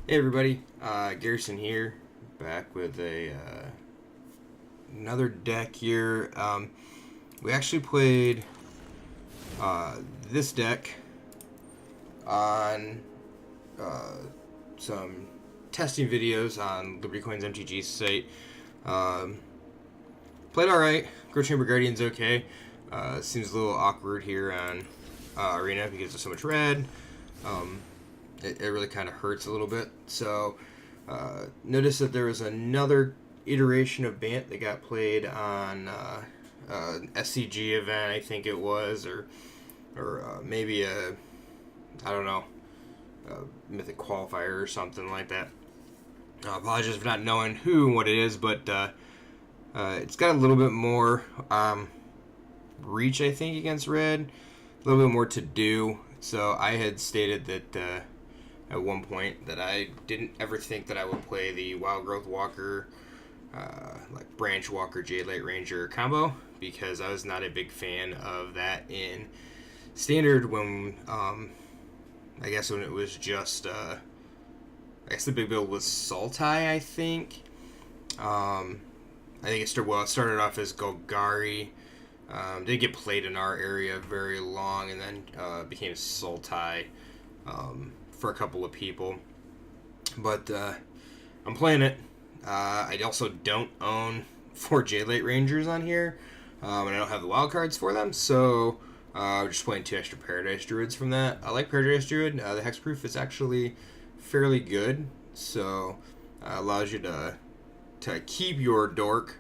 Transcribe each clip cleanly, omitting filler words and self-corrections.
Hey everybody, Garrison here, back with another deck here. We actually played this deck on some testing videos on Liberty Coin's MTG site. Um, Played alright. Growth Chamber Guardian's okay. Seems a little awkward here on Arena because there's so much red. It really kind of hurts a little bit. So, notice that there was another iteration of Bant that got played on SCG event, I think it was, or maybe I don't know, Mythic Qualifier or something like that. Apologies for not knowing who and what it is, but it's got a little bit more reach, I think, against red. A little bit more to do. So I had stated that at one point that I didn't ever think that I would play the Wild Growth Walker, like Branch Walker Jade Light Ranger combo, because I was not a big fan of that in Standard when, I guess when it was just, I guess the big build was Sultai, I think. I think it started off as Golgari. Didn't get played in our area very long, and then became Sultai for a couple of people. But I'm playing it. I also don't own 4 J-Late Rangers on here, and I don't have the wild cards for them, so we're just playing 2 extra Paradise Druids from that. I like Paradise Druid. The hexproof is actually fairly good, so allows you to keep your dork,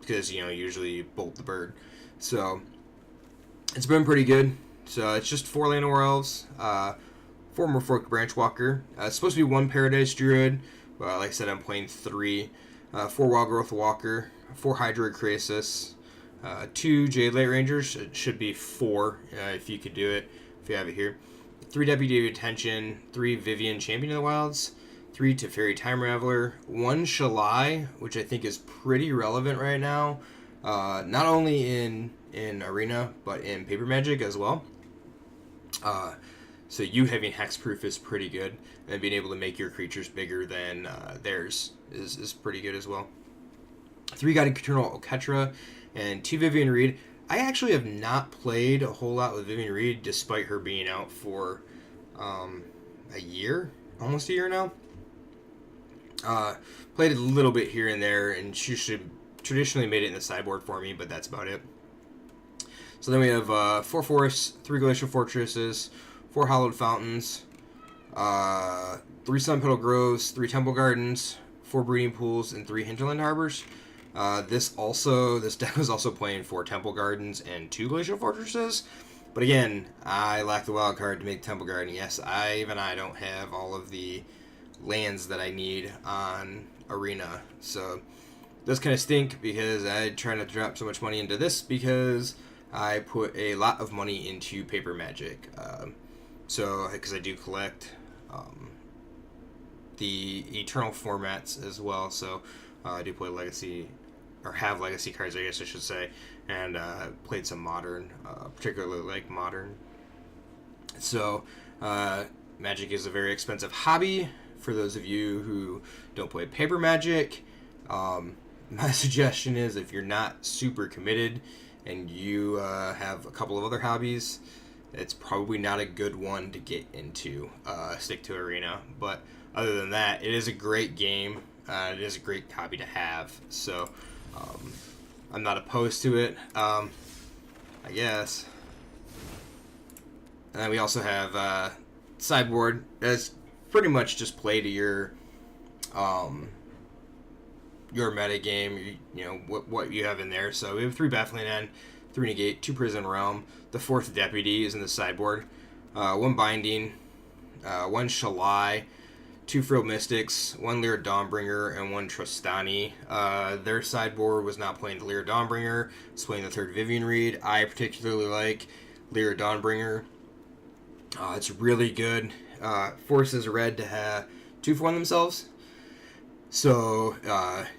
because usually you bolt the bird. So it's been pretty good. So it's just 4 Llanowar Elves, 4 Merfolk Branch Walker. It's supposed to be 1 Paradise Druid. Like I said, I'm playing 3. 4 Wild Growth Walker, 4 Hydroid Krasis, 2 Jade Light Rangers. It should be 4 if you could do it, if you have it here. 3 Deputy of Attention, 3 Vivian Champion of the Wilds, 3 Teferi Time Raveler, 1 Shalai, which I think is pretty relevant right now, not only in Arena, but in Paper Magic as well. So you having hexproof is pretty good, and being able to make your creatures bigger than theirs is pretty good as well. 3 Guided Eternal Oketra, and 2 Vivian Reed. I actually have not played a whole lot with Vivian Reed, despite her being out for a year, almost a year now. Played a little bit here and there, and she should traditionally made it in the sideboard for me, but that's about it. So then we have 4 forests, 3 glacial fortresses, 4 hallowed fountains, 3 sun petal groves, 3 temple gardens, 4 breeding pools, and 3 hinterland harbors. This deck was also playing 4 temple gardens and 2 glacial fortresses. But again, I lack the wild card to make temple garden. Yes, I don't have all of the lands that I need on Arena. So this kind of stink, because I try not to drop so much money into this, because I put a lot of money into Paper Magic. Because I do collect the Eternal formats as well. So I do play Legacy, or have Legacy cards, I guess I should say, and played some Modern, particularly like Modern. So Magic is a very expensive hobby. For those of you who don't play Paper Magic, my suggestion is, if you're not super committed and you have a couple of other hobbies, it's probably not a good one to get into. Stick to Arena. But other than that, it is a great game. It is a great hobby to have. So I'm not opposed to it, I guess. And then we also have sideboard. That's pretty much just play to your meta game, what you have in there. So we have 3 Baffling End, 3 Negate, 2 Prison Realm. The 4th Deputy is in the sideboard. 1 Binding, 1 Shalai, 2 Frilled Mystics, 1 Lyra Dawnbringer, and 1 Trostani. Their sideboard was not playing the Lyra Dawnbringer. It's playing the 3rd Vivian Reed. I particularly like Lyra Dawnbringer. It's really good. Forces red to have 2 for 1 themselves. So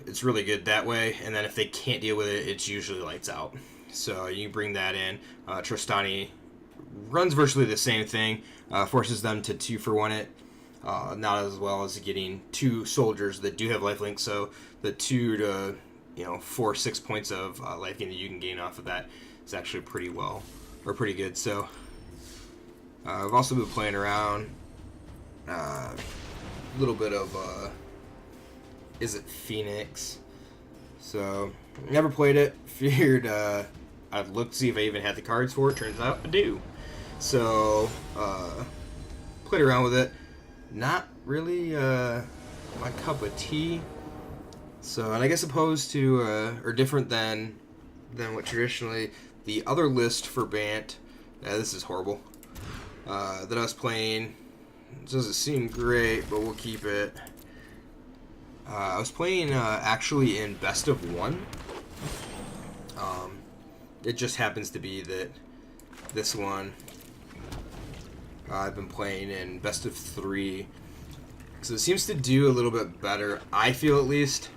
it's really good that way. And then if they can't deal with it, it's usually lights out. So you bring that in. Trostani runs virtually the same thing. Forces them to 2 for 1 it. not as well as getting 2 soldiers that do have lifelink. So the 2 to 4-6 points of life gain that you can gain off of that is actually pretty good. So I've also been playing around a little bit of is it Phoenix? So never played it. Figured I'd look to see if I even had the cards for it. Turns out I do. So played around with it. Not really my cup of tea. So, and I guess opposed to or different than what traditionally the other list for Bant. This is horrible. That I was playing. It doesn't seem great, but we'll keep it. I was playing actually in best of 1. It just happens to be that this one I've been playing in best of 3. So it seems to do a little bit better, I feel at least.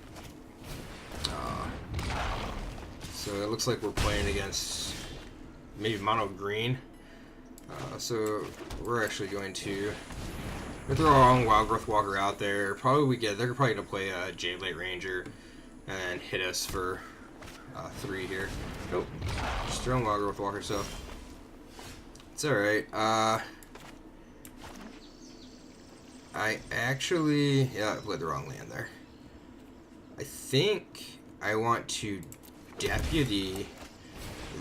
So it looks like we're playing against maybe mono green. So we're actually going to throw our own Wild Growth Walker out there. They're probably going to play a Jade Ranger and hit us for 3 here. Nope, just throwing Wild Growth Walker, so it's alright. I actually, I played the wrong land there. I think I want to deputy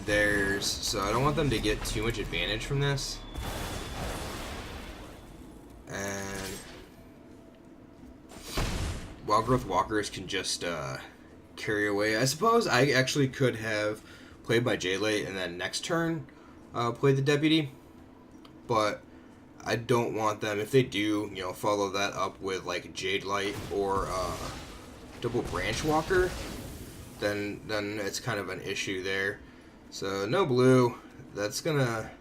theirs, so I don't want them to get too much advantage from this. And Wild Growth Walkers can just carry away. I suppose I actually could have played my J-Late and then next turn play the deputy, but I don't want them, if they do, follow that up with like Jade Light or double Branch Walker, then it's kind of an issue there. So no blue, that's gonna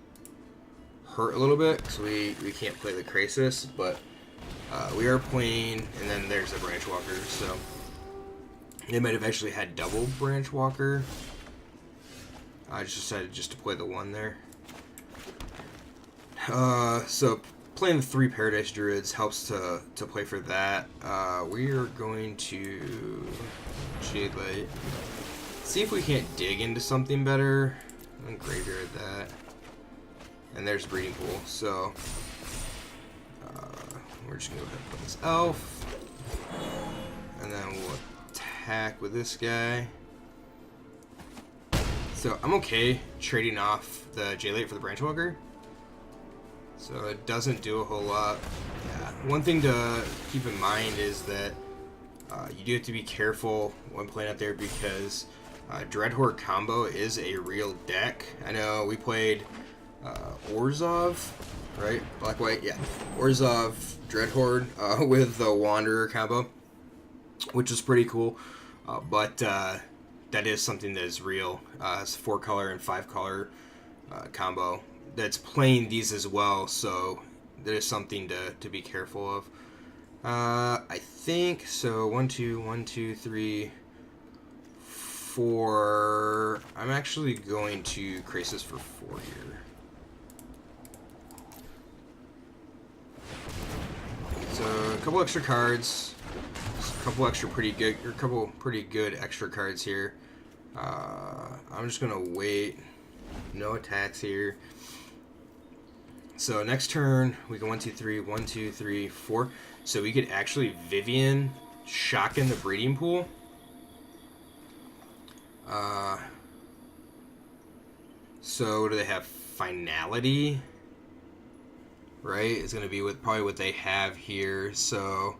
hurt a little bit because we can't play the Krasis, but we are playing, and then there's a Branch Walker, so they might have actually had double Branch Walker. I just decided just to play the 1 there. So playing the 3 Paradise Druids helps to play for that. We are going to Jade Light. See if we can't dig into something better. And graveyard that. And there's Breeding Pool. So we're just gonna go ahead and put this elf. And then we'll attack with this guy. So I'm okay trading off the J-Late for the Branch Walker. So it doesn't do a whole lot. Yeah. One thing to keep in mind is that you do have to be careful when playing out there because Dreadhorde combo is a real deck. I know we played Orzhov, right? Black-white, yeah. Orzhov Dreadhorde with the Wanderer combo, which is pretty cool. But that is something that is real. It's 4-color and 5-color combo that's playing these as well, so that is something to be careful of. I think so. 1, 2, 3, 4. I'm actually going to Krasis for 4 here. So a couple extra cards, a couple pretty good extra cards here. I'm just gonna wait. No attacks here. So next turn we go 1, 2, 3, 1, 2, 3, 4. So we could actually Vivian shock in the Breeding Pool. So do they have Finality? Right, it's gonna be with probably what they have here. So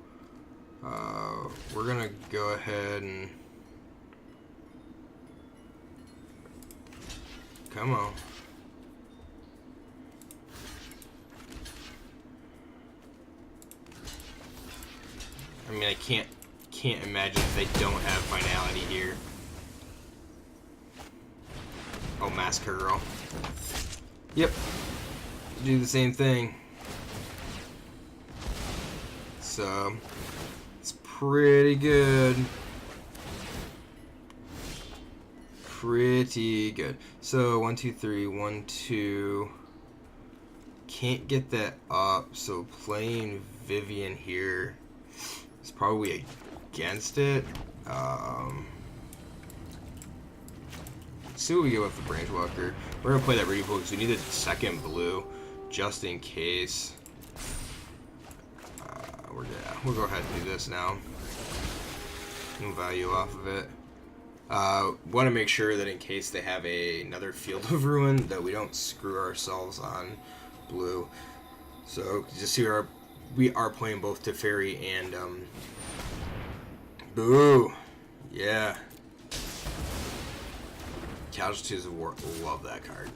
we're gonna go ahead and come on. I mean, I can't imagine if they don't have Finality here. Oh, Massacre Girl. Yep. Do the same thing. So it's pretty good. Pretty good. So 1, 2, 3, 1, 2. can't get that up, so playing Vivian here is probably against it. Let's see what we get with the Branch Walker. We're going to play that Reedy Pool because we need a second blue just in case. We'll go ahead and do this now. No value off of it. Want to make sure that in case they have another Field of Ruin that we don't screw ourselves on blue. So just see we are playing both Teferi and Boo. Yeah. Casualties of War. Love that card.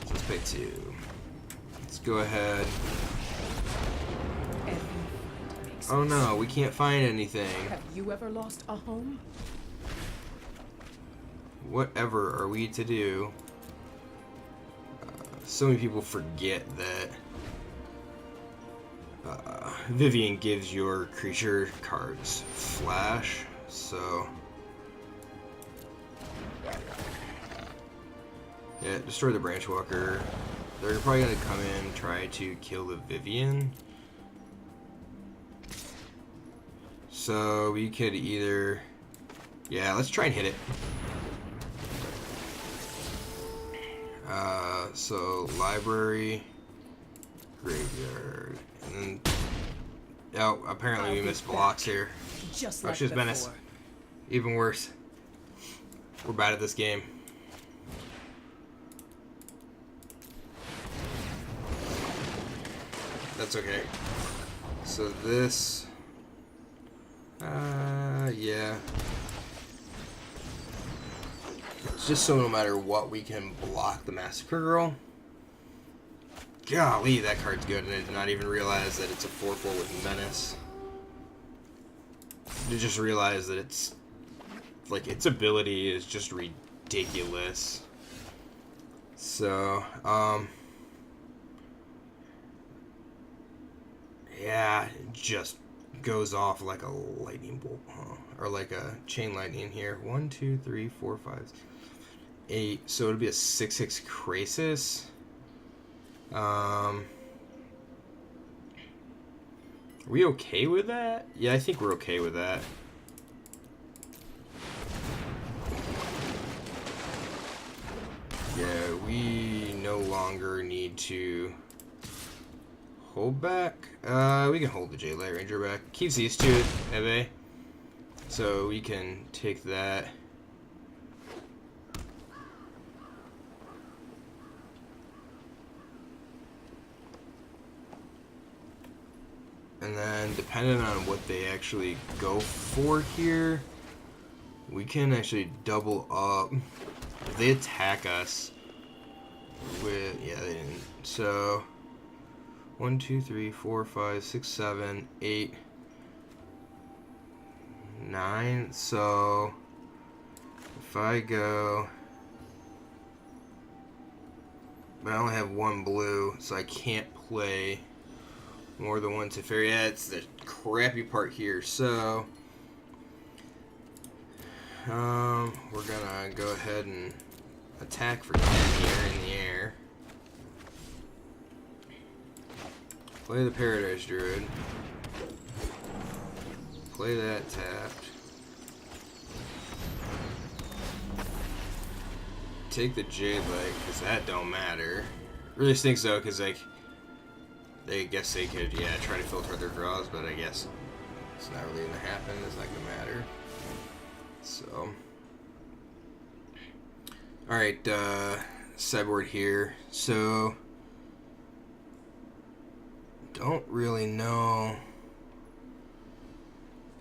Let's pay 2. Let's go ahead. Oh no, we can't find anything. Have you ever lost a home? Whatever are we to do? So many people forget that Vivian gives your creature cards flash, so yeah, destroy the Branch Walker. They're probably gonna come in and try to kill the Vivian. So we could either, yeah, let's try and hit it. So library, graveyard, and then, oh, apparently we missed blocks here. Just like She's Menace. Even worse. We're bad at this game. That's okay. So this, yeah. It's just so no matter what, we can block the Massacre Girl. Golly, that card's good, and I did not even realize that it's a 4/4 with Menace. I just realized that it's, like, its ability is just ridiculous. So, yeah, it just goes off like a lightning bolt, huh? Or like a chain lightning here. 1, 2, 3, 4, 5, 8. So it'll be a 6/6 Krasis. Are we okay with that? Yeah, I think we're okay with that. Yeah, we no longer need to hold back. We can hold the J-Light Ranger back. Keeps these two at bay. So we can take that. And then, depending on what they actually go for here, we can actually double up. If they attack us with, yeah, they didn't. So, 1, 2, 3, 4, 5, 6, 7, 8, 9. So, if I go, but I only have 1 blue, so I can't play more than 1 Teferi. Yeah, it's the crappy part here. So, we're gonna go ahead and attack for 10 here in the air. Play the Paradise Druid. Play that tapped. Take the Jade Leg, because that don't matter. Really stinks though, because like, I guess they could, yeah, try to filter their draws, but I guess it's not really gonna happen. It's not gonna matter. So, alright, sideboard here. So, don't really know.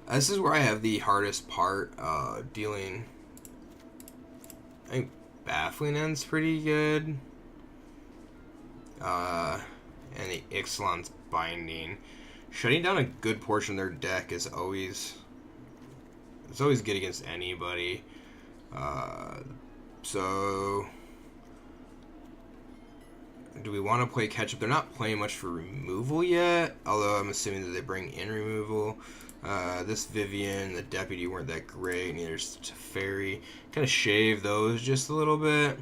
This is where I have the hardest part, dealing. I think Baffling End's pretty good. And the Ixalan's Binding. Shutting down a good portion of their deck is always, it's always good against anybody. So do we want to play catch up? They're not playing much for removal yet, although I'm assuming that they bring in removal. This Vivian, the Deputy weren't that great. Neither is Teferi. Kind of shave those just a little bit.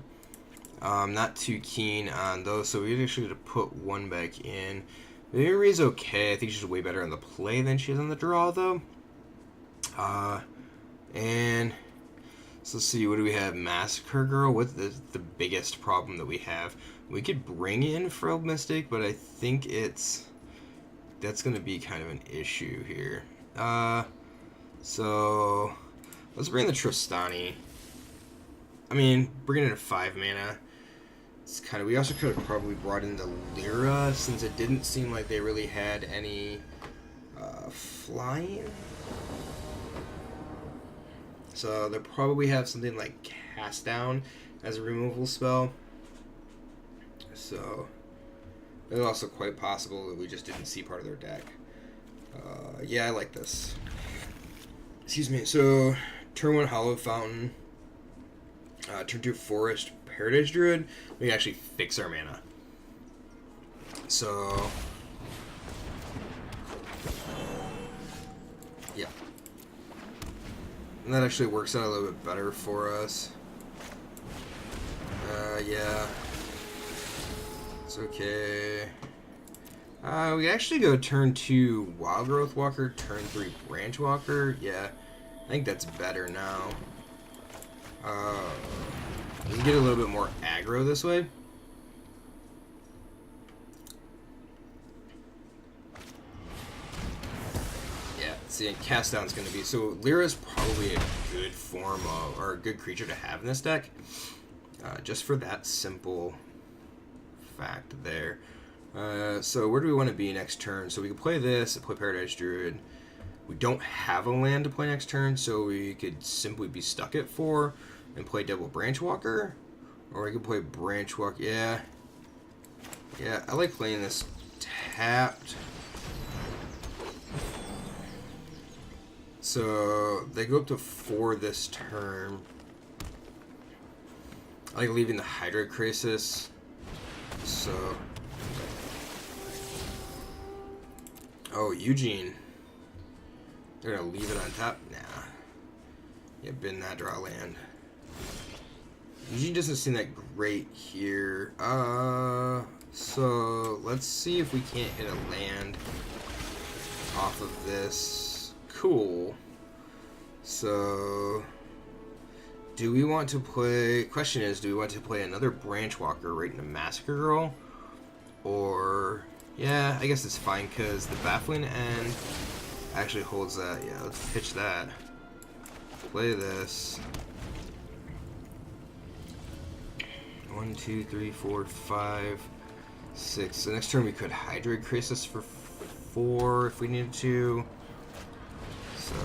Not too keen on those, so we actually had to put one back in. Miri's okay. I think she's way better on the play than she is on the draw, though. And so let's see, what do we have? Massacre Girl. What's the biggest problem that we have? We could bring in Frail Mystic, but I think that's going to be kind of an issue here. So let's bring the Tristani. I mean, bring it in 5 mana. It's kind of. We also could have probably brought in the Lyra, since it didn't seem like they really had any flying. So they'll probably have something like Cast Down as a removal spell. So it's also quite possible that we just didn't see part of their deck. Yeah, I like this. Excuse me. So turn 1 Hollow Fountain. Turn 2 Forest Paradise Druid. We can actually fix our mana. So yeah. And that actually works out a little bit better for us. Yeah. It's okay. We actually go turn 2 Wild Growth Walker, turn 3 Branch Walker. Yeah, I think that's better now. We can get a little bit more aggro this way. Yeah, see, and Cast Down's going to be... So, Lyra's probably a good form of... or a good creature to have in this deck. Just for that simple fact there. So where do we want to be next turn? So we can play this, play Paradise Druid. We don't have a land to play next turn, so we could simply be stuck at 4 and play double Branch Walker. Or we could play Branch Walker. Yeah. Yeah, I like playing this tapped. So they go up to 4 this turn. I like leaving the Hydra Crisis. So... Oh, Eugene. They're gonna leave it on top? Nah. Yeah, bin that, draw land. Eugene doesn't seem that great here. So let's see if we can't hit a land off of this. Cool. So do we want to play... Question is, do we want to play another Branch Walker right into Massacre Girl? Or... Yeah, I guess it's fine, because the Baffling End actually holds that. Yeah, let's pitch that. Play this. 1, 2, 3, 4, 5, 6. So next turn we could Hydroid Crisis for 4 if we needed to. So,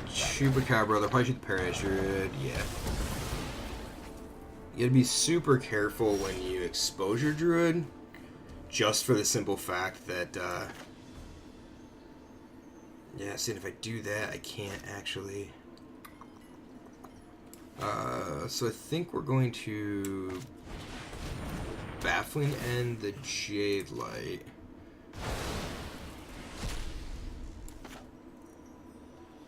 Chupacabra, they'll probably shoot the Paradise Druid. Yeah. You gotta be super careful when you expose your Druid. Just for the simple fact that, yeah, see, if I do that, I can't actually, so I think we're going to Baffling End the Jade Light.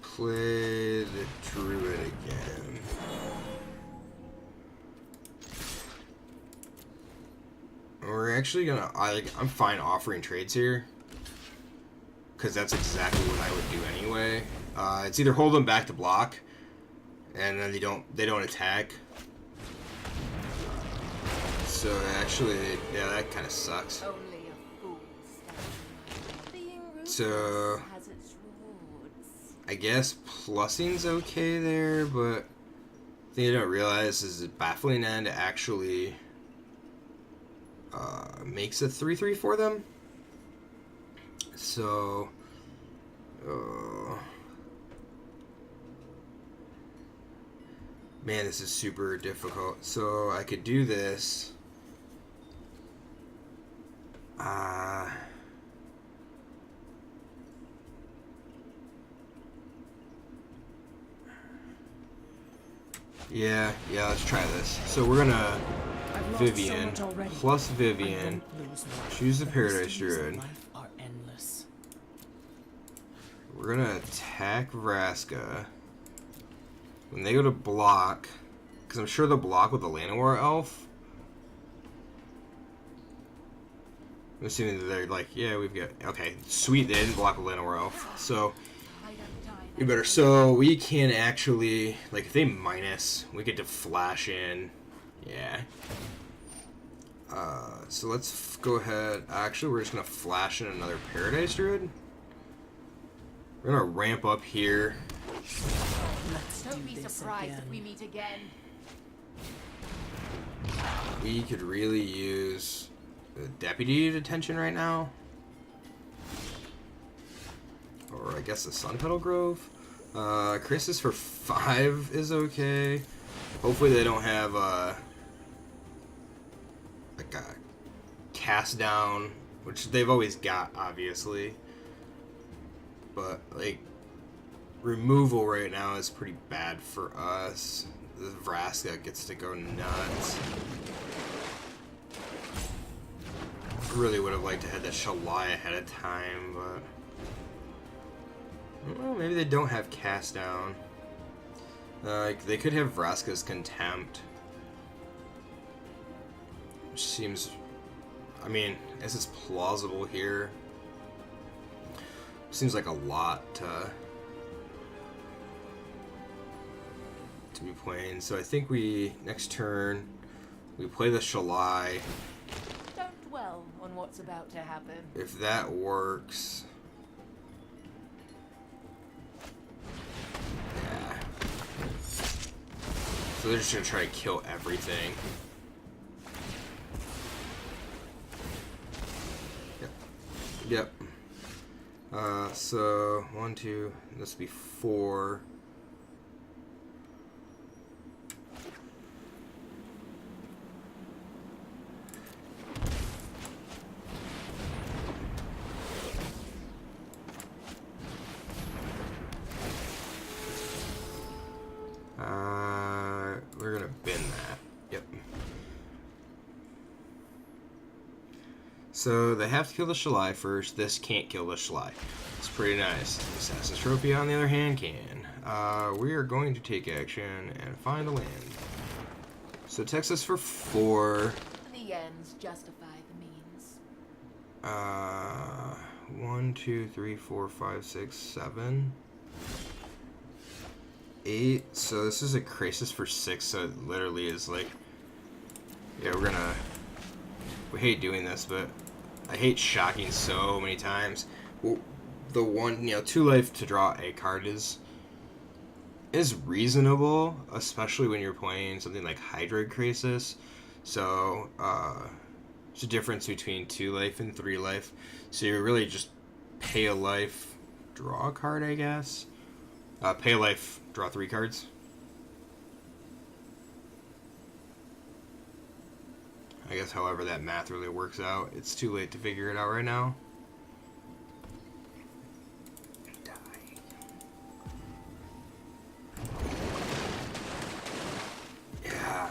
Play the Druid again. We're actually gonna... I'm fine offering trades here, because that's exactly what I would do anyway. It's either hold them back to block, and then they don't attack. So actually, yeah, that kind of sucks. Only a fool being So has its rewards. I guess plussing's okay there, but the thing I don't realize is that Baffling End actually makes a 3/3 for them. So man, this is super difficult. So I could do this. Yeah, let's try this. So we're gonna Vivian plus Vivian, choose the Paradise Druid. We're gonna attack Vraska. When they go to block, because I'm sure they'll block with the Llanowar Elf. I'm assuming that they're like, yeah, we've got... Okay, sweet, they didn't block with Llanowar Elf. So, we better... So, we can actually... Like, if they minus, we get to flash in. Yeah. So let's go ahead... Actually, we're just going to flash in another Paradise Druid. We're going to ramp up here. Don't be surprised if we meet again. We could really use the Deputy Detention right now. Or I guess the Sun Petal Grove. Crisis for 5 is okay. Hopefully they don't have like a cast down, which they've always got, obviously. But like removal right now is pretty bad for us. The Vraska gets to go nuts. Really would have liked to have that Shalai ahead of time, but well, maybe they don't have cast down. They could have Vraska's Contempt, which seems, I mean, I guess it's plausible here. Seems like a lot to be playing. So I think we, next turn, we play the Shalai. Don't dwell on what's about to happen. If that works... Yeah. So they're just gonna try to kill everything. Yep. So 1, 2, this would be 4. We're gonna bin that. Yep. So they have to kill the Shalai first. This can't kill the Shalai. It's pretty nice. Assassin's Trophy, on the other hand, can. We are going to take action and find the land. So Texas for 4. The ends justify the means. 1, 2, 3, 4, 5, 6, 7, 8. So this is a crisis for 6. So it literally is like, yeah, we hate doing this, but I hate shocking so many times. Well, the one, 2 life to draw a card is reasonable, especially when you're playing something like Hydroid Crisis. So, there's a difference between 2 life and 3 life. So you really just pay a life, draw a card, I guess. Pay a life, draw 3 cards. I guess however that math really works out. It's too late to figure it out right now. Yeah.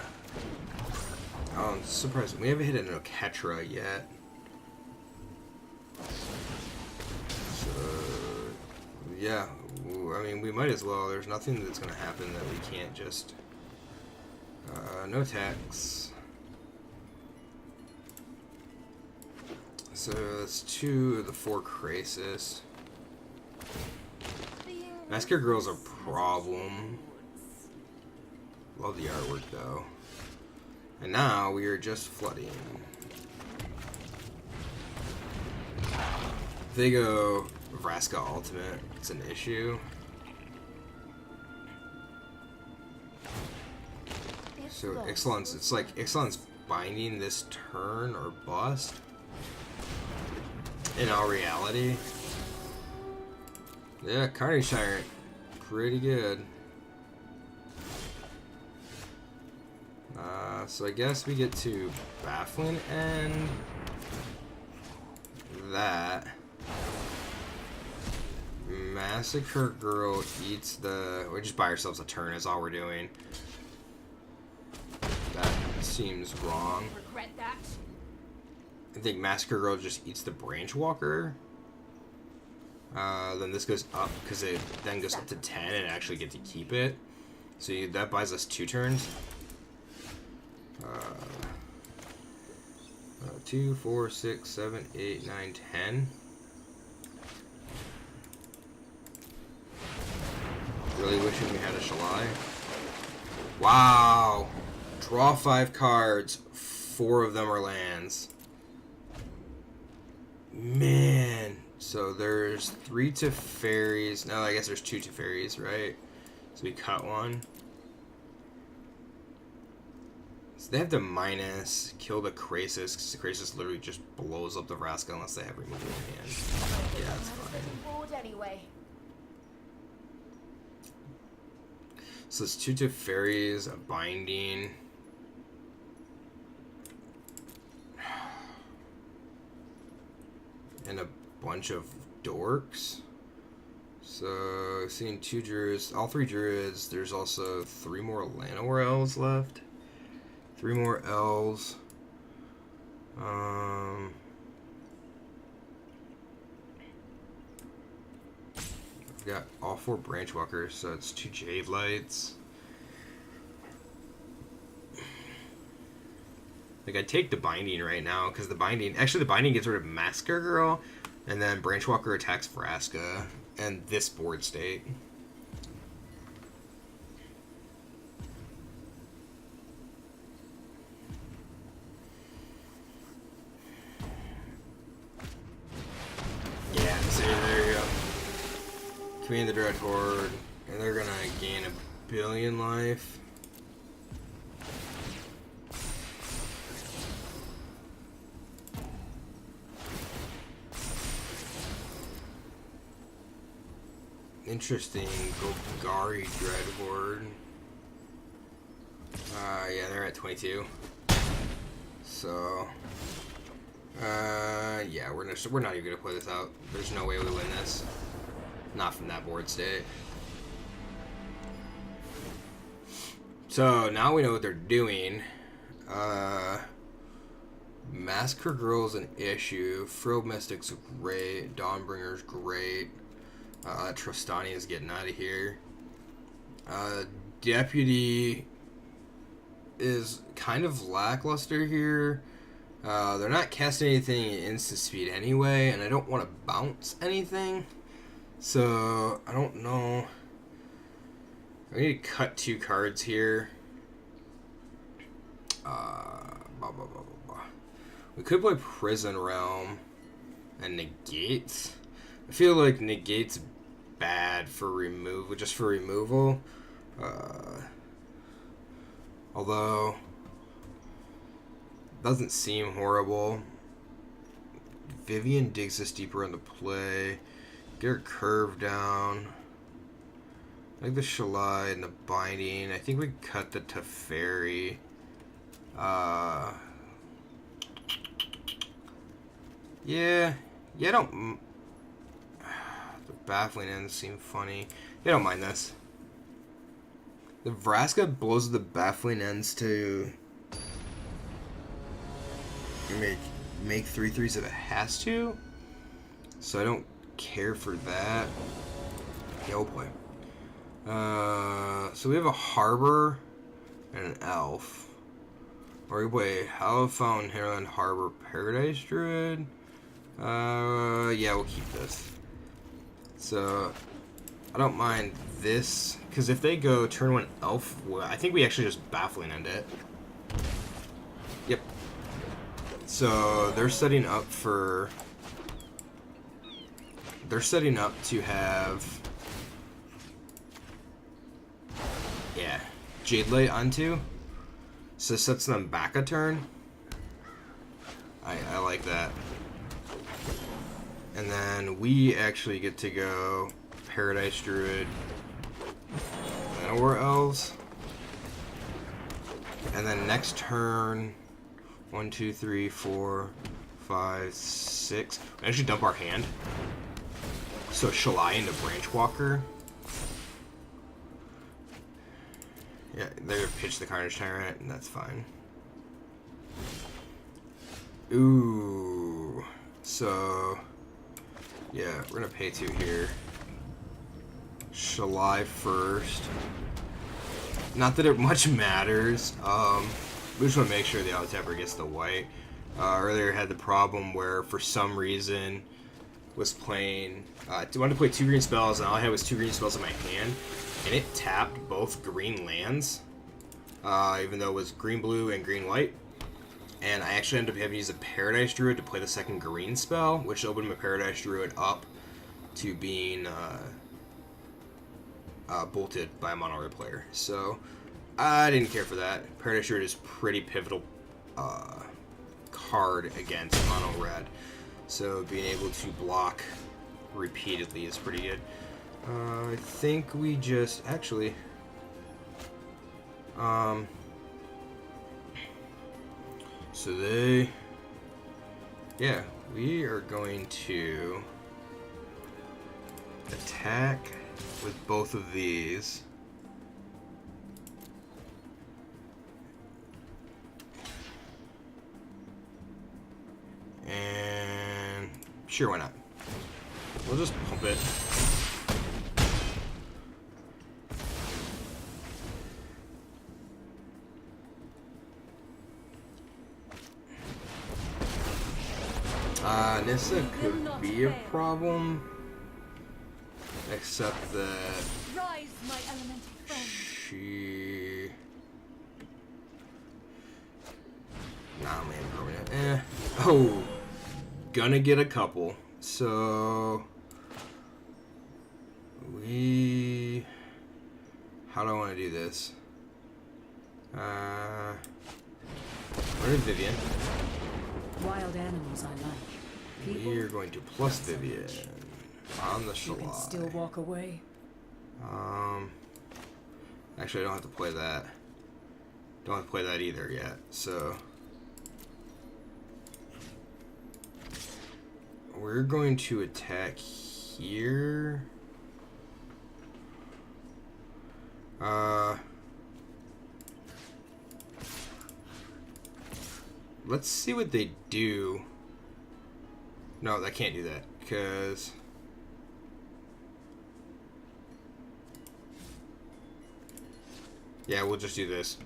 Oh, I'm surprised. We haven't hit an Oketra yet. So, yeah. I mean, we might as well. There's nothing that's going to happen that we can't just... no tax. So that's 2 of the 4 crisis. Massacre Girl's a problem. Love the artwork though. And now we are just flooding. If they go Vraska Ultimate, it's an issue. So Ixalan's, it's like Ixalan's binding this turn or bust. In all reality. Yeah, Carnage Tyrant. Pretty good. So I guess we get to Baffling End. That. Massacre Girl eats the... We just buy ourselves a turn is all we're doing. That seems wrong. Regret that? I think Massacre Girl just eats the Branch Walker. Then this goes up because it then goes up to 10 and I actually get to keep it. So that buys us 2 turns. 2, 4, 6, 7, 8, 9, 10. Really wishing we had a Shalai. Wow! Draw 5 cards. 4 of them are lands. Man! So there's 3 Teferis. No, I guess there's 2 Teferis, right? So we cut 1. So they have to minus, kill the Krasis, because the Krasis literally just blows up the Vraska unless they have removal in hand. Yeah, that's fine. Anyway. So it's 2 Teferis, a Binding. And a bunch of dorks. So seeing 2 druids, all 3 druids. There's also 3 more Llanowar elves left. 3 more elves. I've got all 4 branchwalkers, so it's 2 jade lights. Like, I take the binding right now, because the binding gets rid of Massacre Girl, and then Branchwalker attacks Vraska, and this board state. Yeah, so there you go. Command the Dread Horde, and they're gonna gain 1 billion life. Interesting, Golgari Dread Horde. Yeah, they're at 22. So, yeah, we're not even gonna play this out. There's no way we win this. Not from that board state. So now we know what they're doing. Massacre Girl's an issue. Frilled Mystic's great. Dawnbringer's great. Trostani is getting out of here. Deputy is kind of lackluster here. They're not casting anything at instant speed anyway, and I don't want to bounce anything. So, I don't know. I need to cut 2 cards here. We could play Prison Realm and Negate. I feel like Negate's bad for removal, just for removal. Although, doesn't seem horrible. Vivian digs us deeper into play. Get her curve down. I like the Shalai and the Binding. I think we cut the Teferi. Yeah, I don't. The baffling ends seem funny. Yeah, I don't mind this. The Vraska blows the baffling ends to make 3/3s if it has to. So I don't care for that. Oh boy. So we have a Harbor and an Elf. Or wait, Hallowed Fountain, Hinterland Harbor, Paradise Druid. Yeah, we'll keep this. So I don't mind this, because if they go turn 1 Elf, well, I think we actually just baffling end it. Yep. So they're setting up for. They're setting up to have. Yeah, Jade Light onto. So sets them back a turn. I like that. And then we actually get to go Paradise Druid, Llanowar Elves. And then next turn, 1, 2, 3, 4, 5, 6. We actually dump our hand. So Shalai into Branchwalker. Yeah, they're gonna pitch the Carnage Tyrant, and that's fine. Ooh. So Yeah, we're gonna pay 2 here. Shall I first? Not that it much matters. We just want to make sure the auto tapper gets the white. Earlier had the problem where for some reason was playing. I wanted to play 2 green spells and all I had was 2 green spells in my hand, and it tapped both green lands, even though it was green blue and green white. And I actually ended up having to use a Paradise Druid to play the second green spell, which opened my Paradise Druid up to being bolted by a mono red player. So I didn't care for that. Paradise Druid is pretty pivotal card against mono red, so being able to block repeatedly is pretty good. I think we just actually so we are going to attack with both of these. And sure, why not? We'll just pump it. Nissa could be a problem, except that Rise, my elemental friend. she... non-land permanent. Oh, gonna get a couple. So how do I want to do this? Where is Vivian? Wild animals I like. We are going to plus Vivian on the You can still Shalai. walk away. Actually, I don't have to play that. Don't have to play that either yet. So we're going to attack here. Let's see what they do. No, I can't do that because yeah, we'll just do this.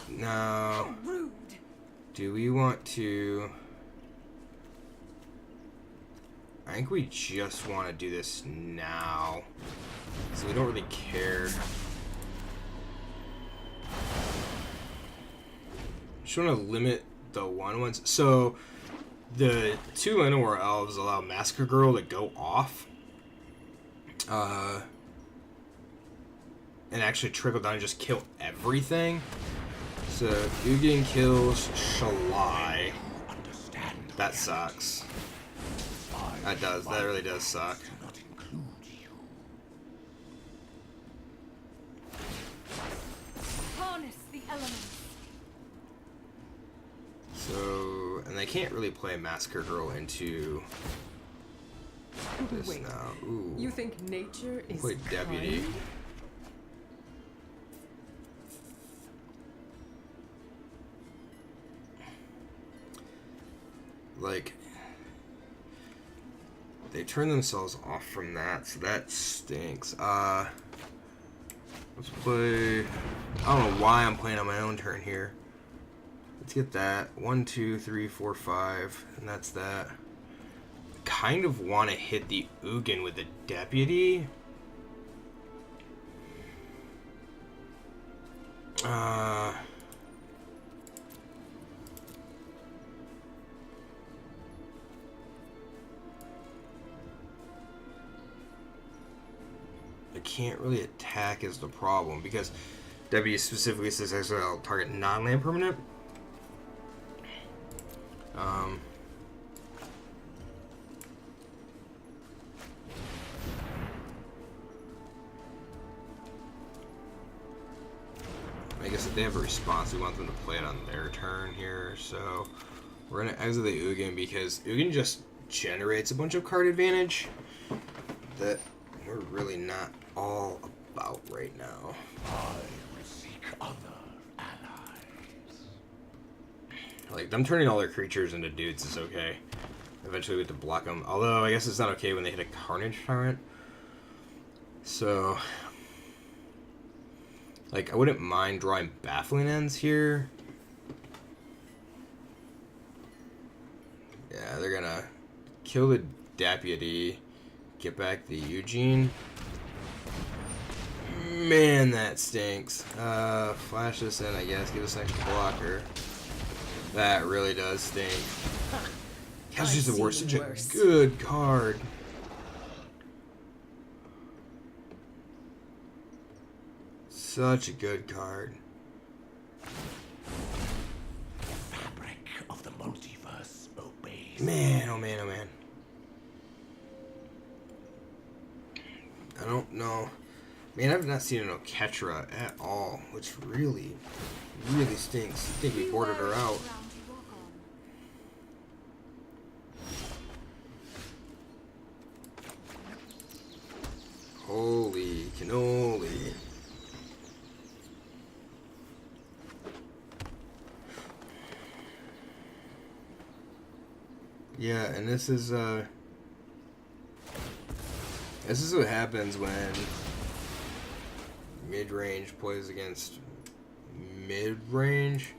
Now, do we want to? I think we just want to do this now, so we don't really care. Just want to limit the 1/1s. So the 2 Llanowar elves allow Massacre Girl to go off, and actually trickle down and just kill everything. So Ugin kills Shalai. That sucks. That does. That really does suck. Harness the elements. So, and they can't really play Massacre Girl into this Wait, now. Ooh. you think nature is Play Deputy. kind? Like, they turn themselves off from that, so that stinks. Let's play. I don't know why I'm playing on my own turn here. Let's get that. 1, 2, 3, 4, 5, and that's that. Kind of want to hit the Ugin with the Deputy. I can't really attack is the problem because W specifically says I'll target non-land permanent. I guess if they have a response, we want them to play it on their turn here. So we're gonna exit the Ugin because Ugin just generates a bunch of card advantage that we're really not all about right now. I will seek other allies. Like, them turning all their creatures into dudes is okay. Eventually we have to block them. Although, I guess it's not okay when they hit a Carnage Tyrant. So, like, I wouldn't mind drawing Baffling Ends here. Yeah, they're gonna kill the Deputy, get back the Eugene. Man, that stinks. Flash this in, I guess. Give us an extra blocker. That really does stink. That's just the worst. Such a good card. Such a good card. Fabric of the multiverse obeys. Man, oh man, oh man. I don't know. Man, I've not seen an Oketra at all, which really, really stinks. I think we boarded her out. Holy cannoli. Yeah, and this is what happens when mid-range plays against mid-range.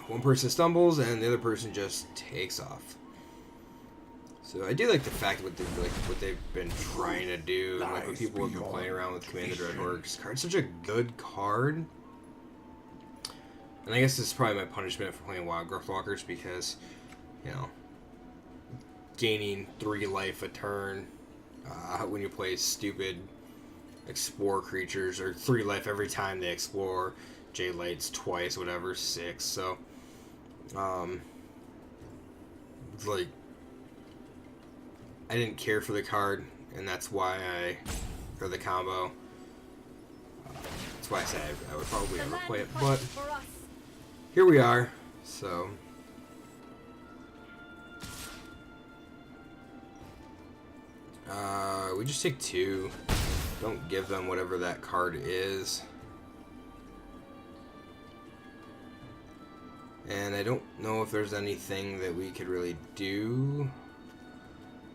One person stumbles and the other person just takes off. So I do like the fact what they've been trying to do, and like when people have been playing around with Command the Dreadhorde card. Such a good card. And I guess this is probably my punishment for playing Wild Growth Walkers because, you know, gaining 3 life a turn when you play stupid explore creatures, or 3 life every time they explore. J-Lights twice, whatever, 6. So, it's like, I didn't care for the card, and that's why or the combo. That's why I said I would probably never play it, but here we are, so. We just take 2. Don't give them whatever that card is. And I don't know if there's anything that we could really do.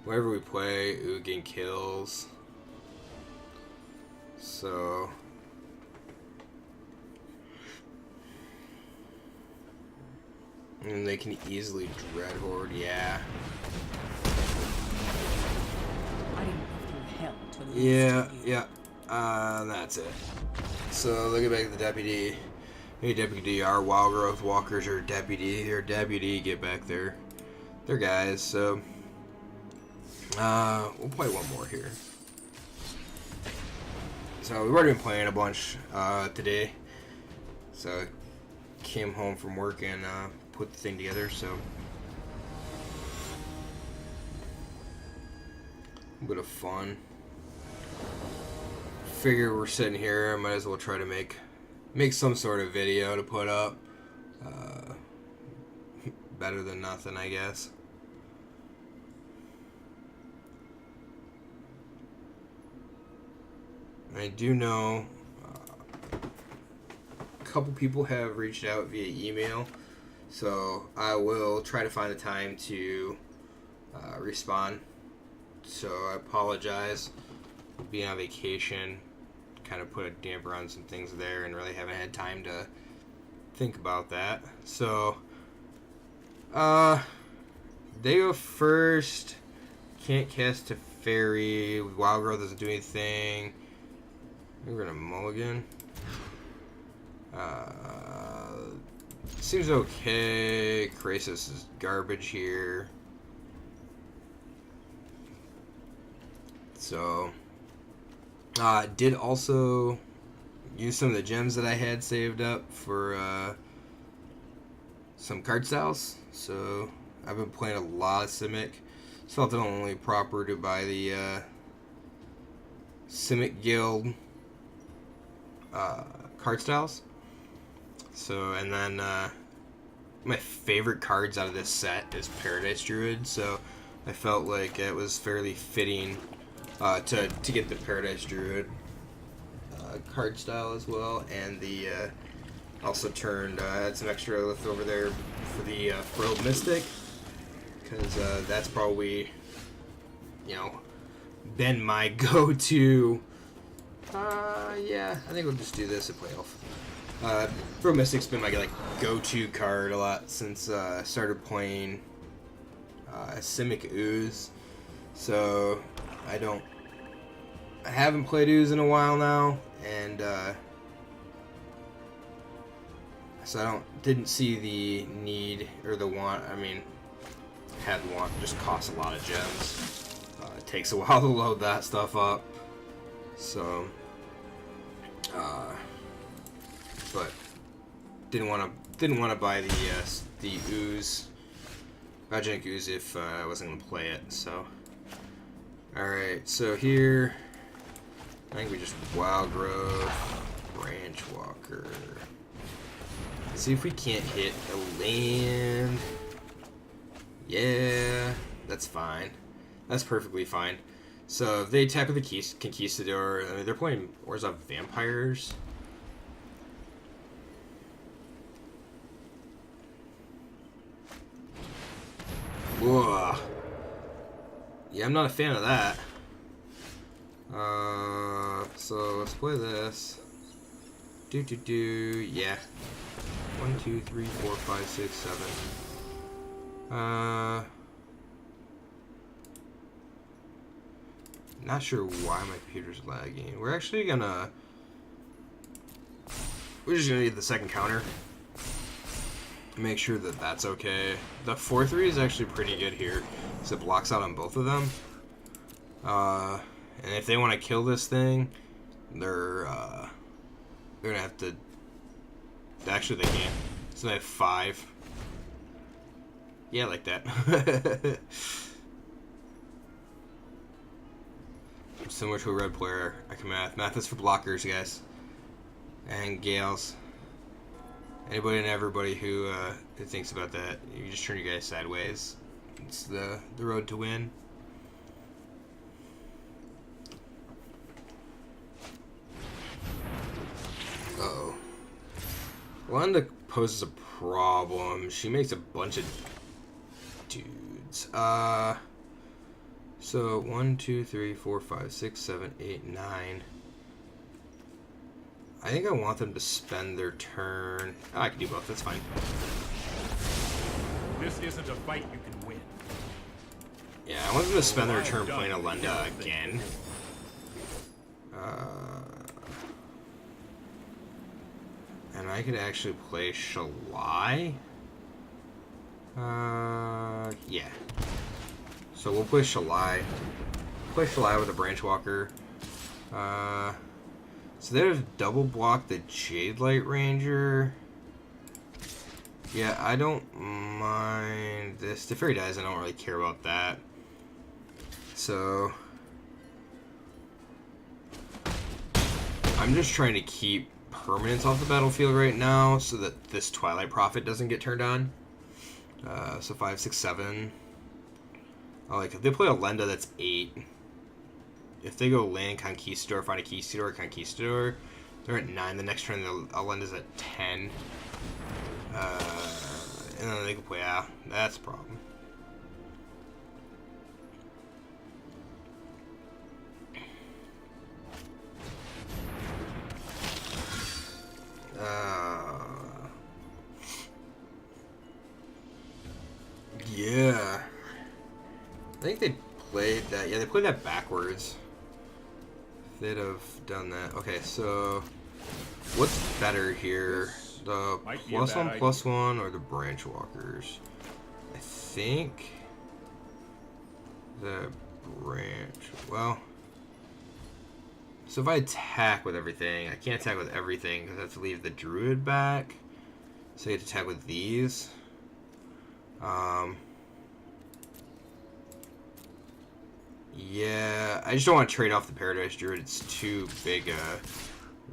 Wherever we play, Ugin kills. So. And they can easily Dreadhorde, yeah. Yeah. That's it. So look at back at the Deputy. Hey, Deputy, our Wild Growth Walkers are Deputy, get back there. They're guys, so. We'll play one more here. So we've already been playing a bunch today. So came home from work and put the thing together, so. A bit of fun. Figure we're sitting here, I might as well try to make some sort of video to put up. Better than nothing, I guess. I do know a couple people have reached out via email, so I will try to find the time to respond. So I apologize. Being on vacation kind of put a damper on some things there and really haven't had time to think about that. So they go first. Can't cast a fairy. Wild Growth doesn't do anything. We're gonna mulligan. Seems okay. Krasis is garbage here. So, did also use some of the gems that I had saved up for some card styles. So, I've been playing a lot of Simic. Felt it only proper to buy the Simic Guild card styles. So, and then my favorite cards out of this set is Paradise Druid. So, I felt like it was fairly fitting to get the Paradise Druid card style as well, and the Also turned, had some extra left over there for the Frilled Mystic, because that's probably, you know, been my go-to. Yeah, I think we'll just do this at playoff. Frilled Mystic's been my like go-to card a lot since I started playing Simic Ooze. So I haven't played Ooze in a while now, and so I didn't see the need or the want. I mean, had the want, just costs a lot of gems. It takes a while to load that stuff up. So, but didn't want to buy the Ooze, Biogenic Ooze if I wasn't gonna play it. So, all right. So here, I think we just Wild Growth, Branch Walker. See if we can't hit a land. Yeah, that's fine. That's perfectly fine. So if they attack with the Conquistador, I mean, they're playing Orzhov Vampires. Whoa. Yeah, I'm not a fan of that. So let's play this. Yeah. 1, 2, 3, 4, 5, 6, 7. Not sure why my computer's lagging. We're just gonna need the second counter. Make sure that that's okay. The 4/3 is actually pretty good here, so it blocks out on both of them. And if they want to kill this thing, they're gonna have to. Actually, they can't. So they have 5. Yeah, like that. I'm similar to a red player. I can math. Math is for blockers, guys. And Gales. Anybody and everybody who thinks about that, you just turn your guys sideways. It's the road to win. Uh-oh. Wanda poses a problem. She makes a bunch of dudes. So 1, 2, 3, 4, 5, 6, 7, 8, 9. I think I want them to spend their turn. Oh, I can do both. That's fine. This isn't a fight you can win. Yeah, I want them to spend their turn playing Alenda again. And I could actually play Shalai. Yeah. So we'll play Shalai. Play Shalai with a Branch Walker. So there's double block the Jade Light Ranger. Yeah, I don't mind this. The Fairy dies, I don't really care about that. So I'm just trying to keep permanents off the battlefield right now so that this Twilight Prophet doesn't get turned on. So 5, 6, 7. Like if they play a Lenda, that's 8. If they go land, Conquistador, find a Conquistador, they're at 9. The next turn, the Lenda's at 10. And then they can play out. That's a problem. Yeah. I think they played that. Yeah, they played that backwards. They'd have done that. Okay, so what's better here? The +1/+1 or the Branch Walkers? I think the Branch. Well, so if I attack with everything, I can't attack with everything because I have to leave the Druid back. So I get to attack with these. Yeah, I just don't want to trade off the Paradise Druid. It's too big a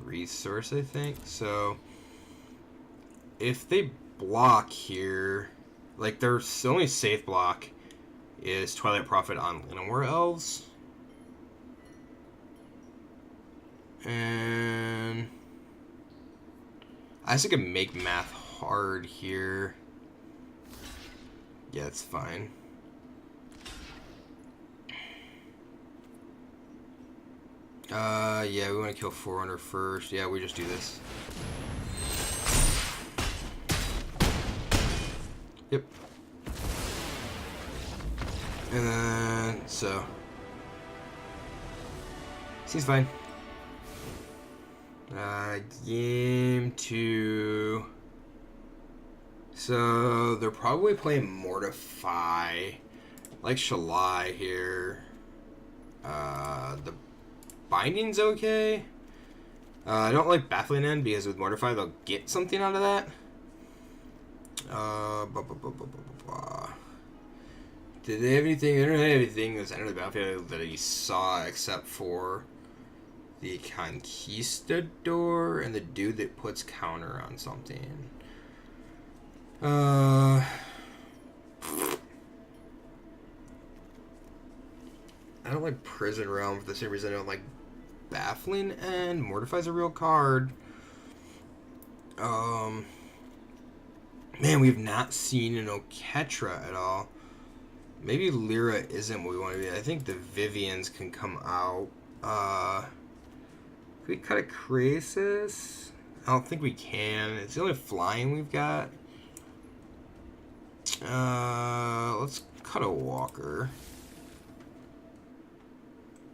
resource, I think. So if they block here, like their only safe block is Twilight Prophet on Llanowar Elves. And I guess I could make math hard here. Yeah, it's fine. Yeah, we want to kill Forerunner first. Yeah, we just do this. Yep. And then, so. Seems fine. Game 2. So, they're probably playing Mortify. Like Shalai here. The Binding's okay. I don't like Baffling End because with Mortify they'll get something out of that. Did they have anything? They don't have anything that's entered the battlefield that he saw except for the Conquistador and the dude that puts counter on something. I don't like Prison Realm for the same reason I don't like Baffling End. Mortify's a real card. Man, we've not seen an Oketra at all. Maybe Lyra isn't what we want to be. I think the Vivians can come out. Can we cut a Crisis? I don't think we can. It's the only flying we've got. Let's cut a Walker.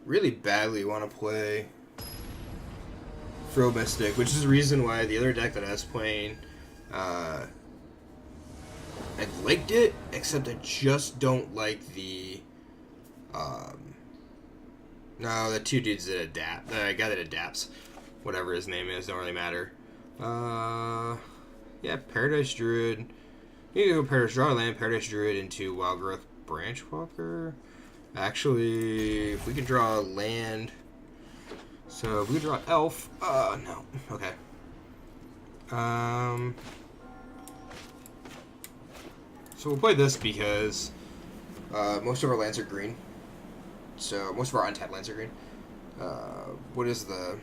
Really badly want to play Fro Mystic, which is the reason why the other deck that I was playing, I liked it, except I just don't like the, no, the two dudes that adapt, the guy that adapts, whatever his name is, don't really matter. Yeah, Paradise Druid. You can go Paradise, draw a land, Paradise Druid into Wild Growth Branchwalker. Actually, if we could draw a land, so if we could draw Elf, no, okay. So we'll play this because most of our lands are green. So most of our untapped lands are green. What is the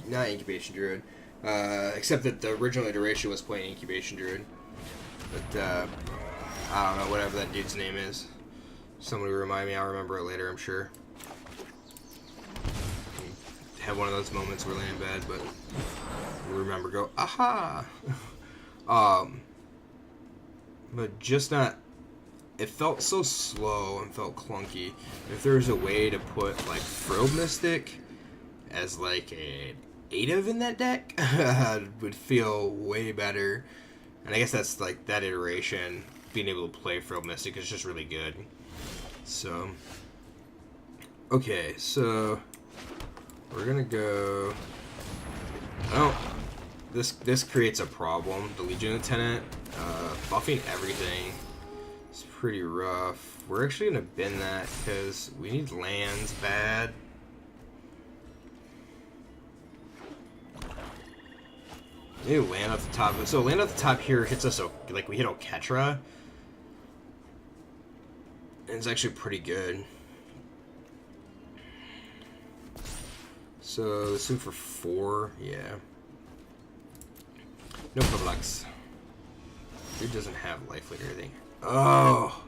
not Incubation Druid? Except that the original iteration was playing Incubation Druid. But I don't know, whatever that dude's name is. Somebody remind me, I'll remember it later, I'm sure. Have one of those moments where we're laying in bed, but we remember, go, aha! But just not, it felt so slow and felt clunky. If there was a way to put, like, Fro Mystic as, like, an 8-of in that deck, it would feel way better. And I guess that's, like, that iteration, being able to play Fro Mystic is just really good. So, okay, so we're gonna go. Oh, this creates a problem. The Legion Lieutenant, buffing everything is pretty rough. We're actually gonna bin that because we need lands bad. Maybe land at the top. So land at the top here hits us like we hit Oketra. And it's actually pretty good. So this in for 4, yeah. No Publix. Dude doesn't have lifelink or anything. Oh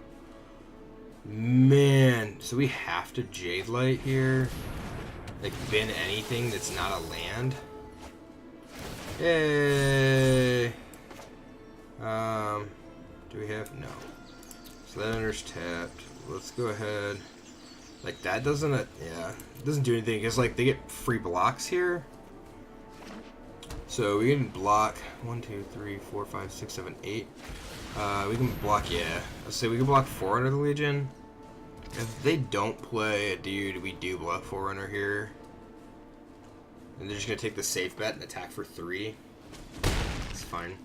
man. So we have to Jade Light here. Like bin anything that's not a land. Yay. Do we have no. So that enters tapped. Let's go ahead. Like that doesn't, yeah, it doesn't do anything because like they get free blocks here. So we can block 1, 2, 3, 4, 5, 6, 7, 8. We can block, yeah. Let's say we can block Forerunner the Legion. If they don't play a dude, we do block Forerunner here. And they're just gonna take the safe bet and attack for 3. It's fine.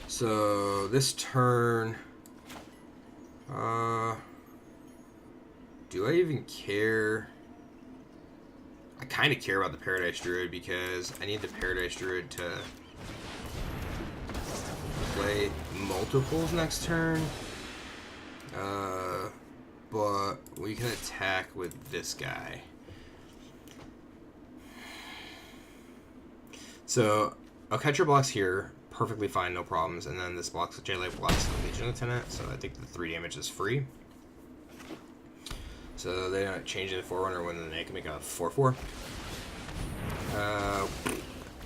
So this turn. Do I even care? I kind of care about the Paradise Druid because I need the Paradise Druid to play multiples next turn. But we can attack with this guy. So I'll catch your blocks here. Perfectly fine, no problems. And then this blocks J-Life blocks the Legion Lieutenant, so I think the 3 damage is free. So they don't change the Forerunner when they can make a 4/4. Well,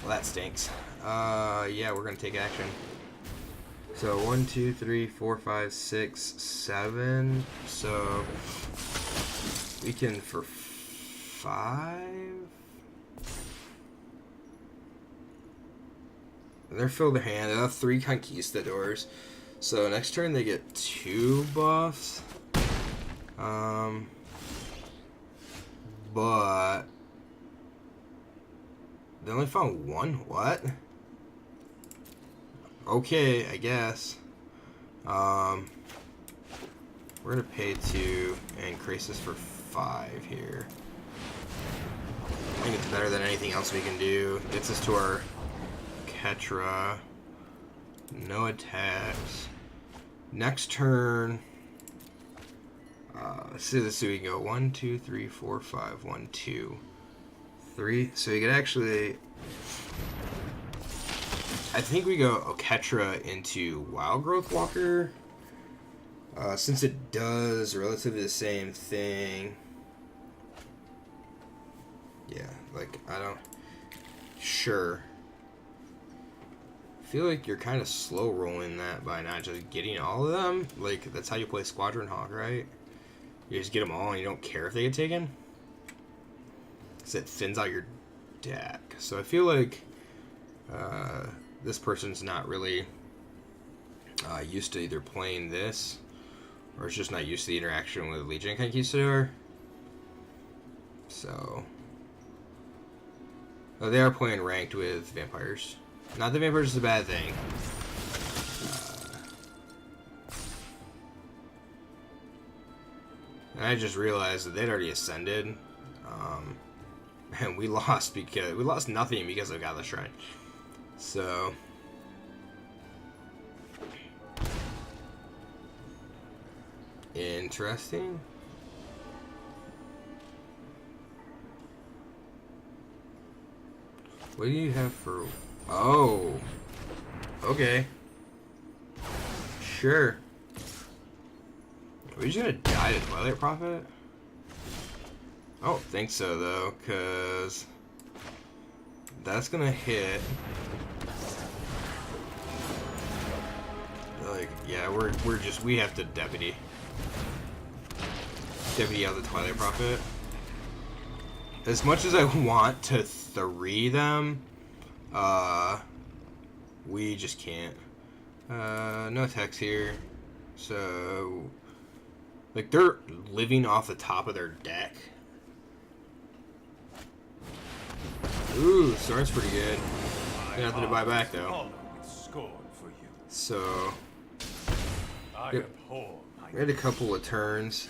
that stinks. Yeah, we're gonna take action. So 1, 2, 3, 4, 5, 6, 7. So we can for 5. They're filled their hand. They have 3 conquistadors. So next turn they get 2 buffs. But they only found 1. What? Okay, I guess. We're gonna pay 2 and increase this for 5 here. I think it's better than anything else we can do. Gets us to our Ketra. No attacks. Next turn. So we can go 1, 2, 3, 4, 5. 1, 2, 3. So we could actually. I think we go Oketra into Wild Growth Walker. Since it does relatively the same thing. Yeah, like, I don't. Sure. I feel like you're kind of slow rolling that by not just getting all of them. Like, that's how you play Squadron Hawk, right? You just get them all and you don't care if they get taken. Because it thins out your deck. So I feel like this person's not really used to either playing this or it's just not used to the interaction with Legion Conquistador. So. Oh, they are playing ranked with vampires. Not that vampires is a bad thing. And I just realized that they'd already ascended. And we lost nothing because I got the shrine. So interesting. What do you have for... Oh. Okay. Sure. Are we just gonna die to Twilight Prophet? I don't think so, though, because... that's gonna hit... like, yeah, we have to Deputy out the Twilight Prophet. As much as I want to 3 them, we just can't. No attacks here. So, like, they're living off the top of their deck. Ooh, Soren's pretty good. Nothing to buy back, though. So, yep. We had a couple of turns.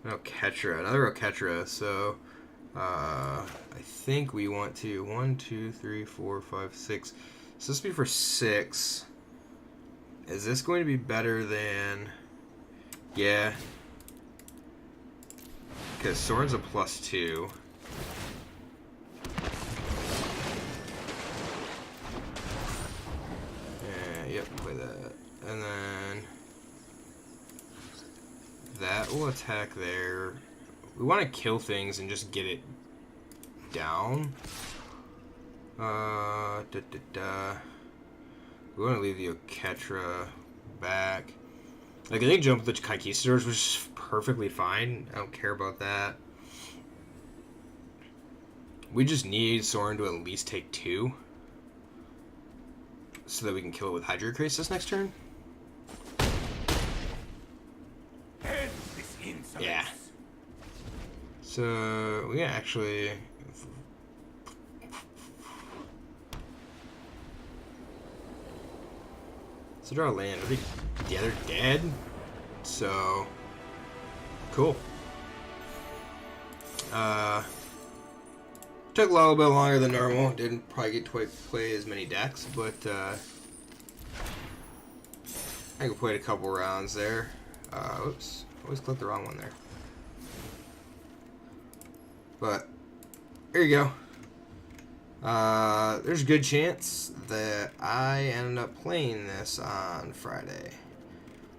Oketra, another Oketra, so... I think we want to 1, 2, 3, 4, 5, 6. So this will be for 6. Is this going to be better than? Yeah. Because Soren's a +2. Yep, play that. And then that will attack there. We want to kill things and just get it down. We want to leave the Oketra back. Like, I think jump the Conquistadors was just perfectly fine. I don't care about that. We just need Soren to at least take 2. So that we can kill it with Hydra Crisis next turn. Yeah. So, we actually... So draw a land. I think the other dead. So, cool. Took a little bit longer than normal. Didn't probably get to play as many decks, but I played a couple rounds there. Oops, always clicked the wrong one there. But here you go. There's a good chance that I end up playing this on Friday,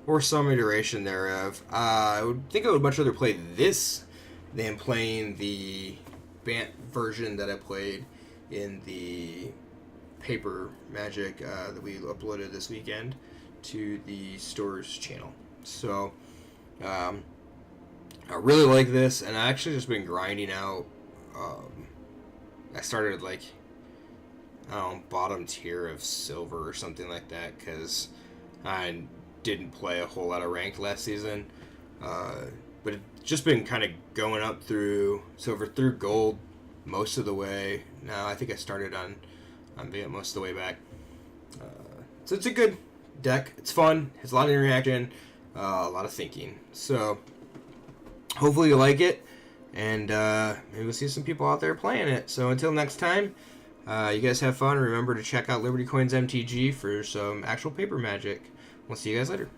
or some iteration thereof. I would think I would much rather play this than playing the Bant version that I played in the Paper Magic that we uploaded this weekend to the Stores channel. So, I really like this, and I actually just been grinding out. I started like, I don't know, bottom tier of silver or something like that because I didn't play a whole lot of ranked last season. But it's just been kind of going up through silver through gold most of the way. Now I think I started on Bant most of the way back. So it's a good deck. It's fun. It's a lot of interaction, a lot of thinking. So hopefully you like it, and maybe we'll see some people out there playing it. So until next time, you guys have fun. Remember to check out Liberty Coins MTG for some actual paper magic. We'll see you guys later.